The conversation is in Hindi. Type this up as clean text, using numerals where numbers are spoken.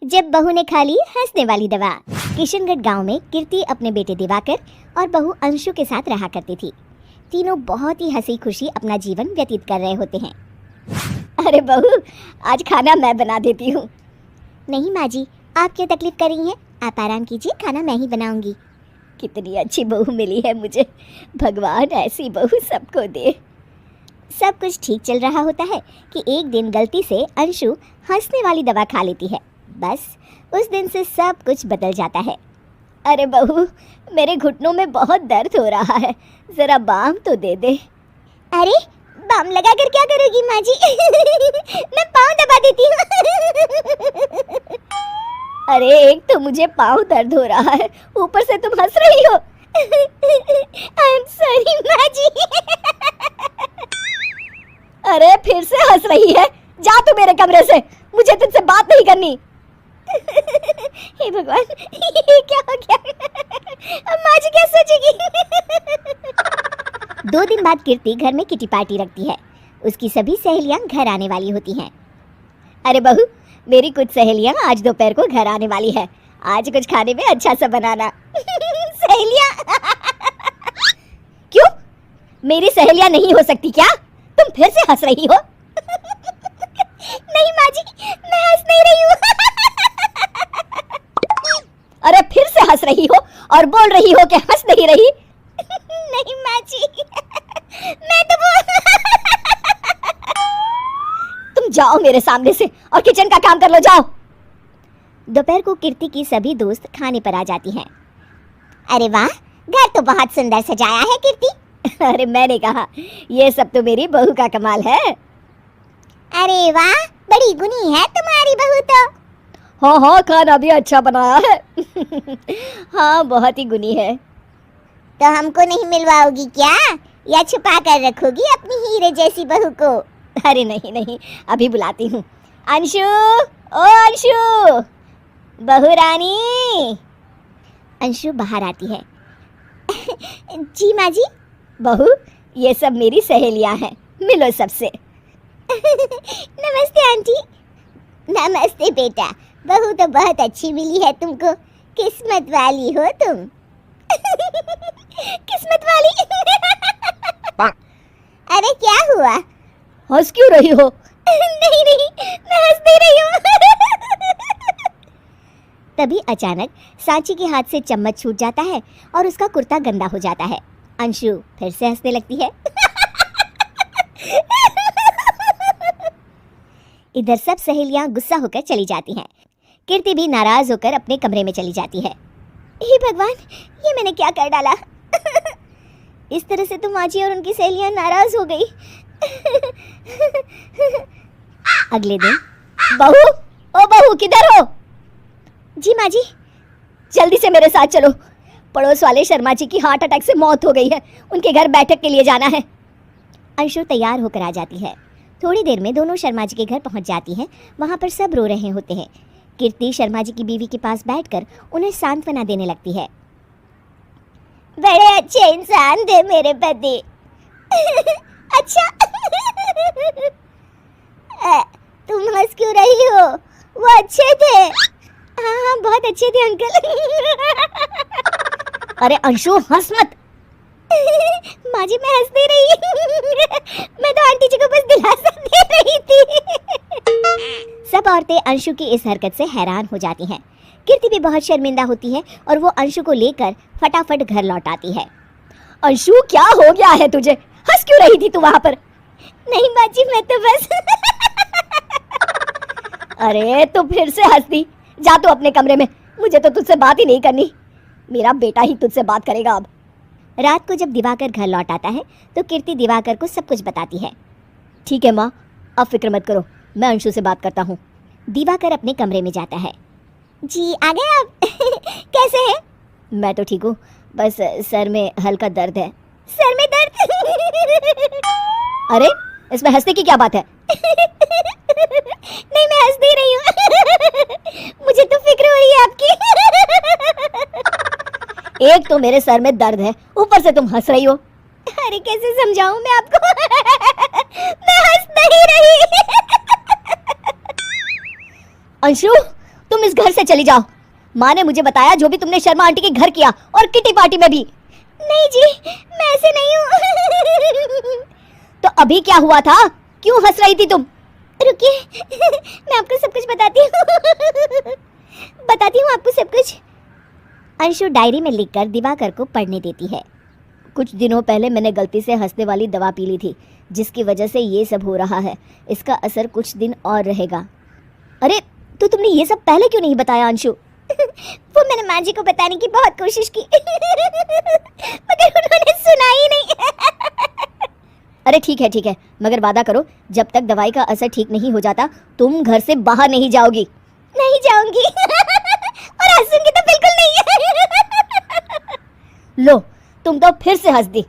जब बहू ने खा ली हंसने वाली दवा। किशनगढ़ गांव में कीर्ति अपने बेटे दिवाकर और बहू अंशु के साथ रहा करती थी। तीनों बहुत ही हंसी खुशी अपना जीवन व्यतीत कर रहे होते हैं। अरे बहू, आज खाना मैं बना देती हूँ। नहीं माँ जी, आप क्यों तकलीफ कर रही हैं? आप आराम कीजिए, खाना मैं ही बनाऊंगी। कितनी अच्छी बहू मिली है मुझे, भगवान ऐसी बहू सबको दे। सब कुछ ठीक चल रहा होता है कि एक दिन गलती से अंशु हंसने वाली दवा खा लेती है। बस उस दिन से सब कुछ बदल जाता है। अरे बहू, मेरे घुटनों में बहुत दर्द हो रहा है, जरा बाम तो दे दे। अरे बाम लगा कर क्या करोगी माँ जी? मैं पाँव दबा देती हूँ। अरे एक तो मुझे पाँव दर्द हो रहा है, ऊपर से तुम हंस रही हो। आई एम सॉरी माँ जी। अरे फिर से हंस रही है, जा तू मेरे कमरे से, मुझे तुझसे बात नहीं करनी। हे भगवान, ये क्या हो गया? अब माँ जी क्या सोचेगी? 2 दिन बाद कीर्ति घर में किटी पार्टी रखती है। उसकी सभी सहेलियां घर आने वाली होती हैं। अरे बहू, मेरी कुछ सहेलियां आज दोपहर को घर आने वाली है, आज कुछ खाने में अच्छा सा बनाना। सहेलियां? क्यों, मेरी सहेलियां नहीं हो सकती क्या? तुम फिर से हंस रही हो? नहीं माँ जी, मैं हंस नहीं रही हूँ। अरे फिर से हंस रही हो और बोल रही हो कि हंस नहीं रही। नहीं माँ जी, मैं तो तुम जाओ मेरे सामने से और किचन का काम कर लो, जाओ। दोपहर को कीर्ति की सभी दोस्त खाने पर आ जाती हैं। अरे वाह, घर तो बहुत सुंदर सजाया है कीर्ति। अरे मैंने कहा, ये सब तो मेरी बहू का कमाल है। अरे वाह, बड़ी गुनी है तुम्हारी बहू तो। हाँ हाँ, खाना भी अच्छा बनाया है। हाँ, बहुत ही गुनी है। तो हमको नहीं मिलवाओगी क्या, या छुपा कर रखोगी अपनी हीरे जैसी बहू को? अरे नहीं नहीं, अभी बुलाती हूँ। अंशु, ओ अंशु, बहू रानी। अंशु बाहर आती है। जी माँ जी। बहू, ये सब मेरी सहेलियां हैं, मिलो सबसे। नमस्ते आंटी। नमस्ते बेटा, बहू तो बहुत अच्छी मिली है तुमको, किस्मत वाली हो तुम। किस्मत वाली? अरे क्या हुआ, हंस क्यों रही हो? नहीं नहीं, मैं हंस नहीं रही हूँ। तभी अचानक सांची के हाथ से चम्मच छूट जाता है और उसका कुर्ता गंदा हो जाता है। अंशु फिर से हंसने लगती है। इधर सब सहेलियां गुस्सा होकर चली जाती हैं। कीर्ति भी नाराज होकर अपने कमरे में चली जाती है। हे भगवान, ये मैंने क्या कर डाला? इस तरह से तो माँ जी और उनकी सहेलियां नाराज हो गई। अगले दिन, बहू, ओ बहू, किधर हो? जी माँ जी। जल्दी से मेरे साथ चलो, पड़ोस वाले शर्मा जी की हार्ट अटैक से मौत हो गई है, उनके घर बैठक के लिए जाना है। अंशु तैयार होकर आ जाती है। थोड़ी देर में दोनों शर्मा जी के घर पहुंच जाती हैं। वहां पर सब रो रहे होते हैं। कीर्ति शर्मा जी की बीवी के पास बैठकर उन्हें सांत्वना देने लगती है। बड़े अच्छे इंसान थे मेरे पति। अच्छा। तुम हंस क्यों रही हो? वो अच्छे थे। हाँ हाँ, बहुत अच्छे थे अंकल। अरे अंशु, हंस मत। माँ जी, मैं हंस नहीं रही। मैं तो आंटी जी को बस दिलासा दे रही थी। सब औरतें अंशु की इस हरकत से हैरान हो जाती हैं। कीर्ति भी बहुत शर्मिंदा होती है और वो अंशु को लेकर फटाफट घर लौट आती है। अंशु, क्या हो गया है तुझे? हंस क्यों रही थी तू वहां पर? नहीं माँ जी, मैं तो बस। अरे तू फिर से हंस दी, जा तू अपने कमरे में, मुझे तो तुझसे बात ही नहीं करनी, मेरा बेटा ही तुझसे बात करेगा अब। रात को जब दिवाकर घर लौट आता है तो कीर्ति दिवाकर को सब कुछ बताती है। ठीक है माँ, अब फिक्र मत करो, मैं अंशु से बात करता हूँ। दिवाकर अपने कमरे में जाता है। जी आ गए आप? कैसे हैं? मैं तो ठीक हूँ, बस सर में हल्का दर्द है। सर में दर्द? अरे इसमें हंसने की क्या बात है? नहीं, मैं हंस नहीं रही हूँ। मुझे तो फिक्र हो रही है आपकी। एक तो मेरे सर में दर्द है, ऊपर से तुम हंस रही हो। अरे कैसे समझाऊं मैं आपको? मैं हंस नहीं रही। अंशु, तुम इस घर से चली जाओ। माँ ने मुझे बताया जो भी तुमने शर्मा आंटी के घर किया और किटी पार्टी में भी। नहीं जी, मैं ऐसे नहीं हूँ। तो अभी क्या हुआ था, क्यों हंस रही थी तुम? रुकिए, मैं आपको सब कुछ बताती हूँ आपको सब कुछ। अंशु डायरी में लिखकर दिवाकर को पढ़ने देती है। कुछ दिनों पहले मैंने गलती से हंसने वाली दवा पी ली थी, जिसकी वजह से ये सब हो रहा है। इसका असर कुछ दिन और रहेगा। अरे तो तुमने ये सब पहले क्यों नहीं बताया अंशु? वो मैंने माँ जी को बताने की बहुत कोशिश की मगर उन्होंने सुना ही नहीं। अरे ठीक है, मगर वादा करो जब तक दवाई का असर ठीक नहीं हो जाता तुम घर से बाहर नहीं जाओगी। नहीं जाऊंगी और हंसूंगी तो बिल्कुल नहीं। लो, तुम तो फिर से हंस दी।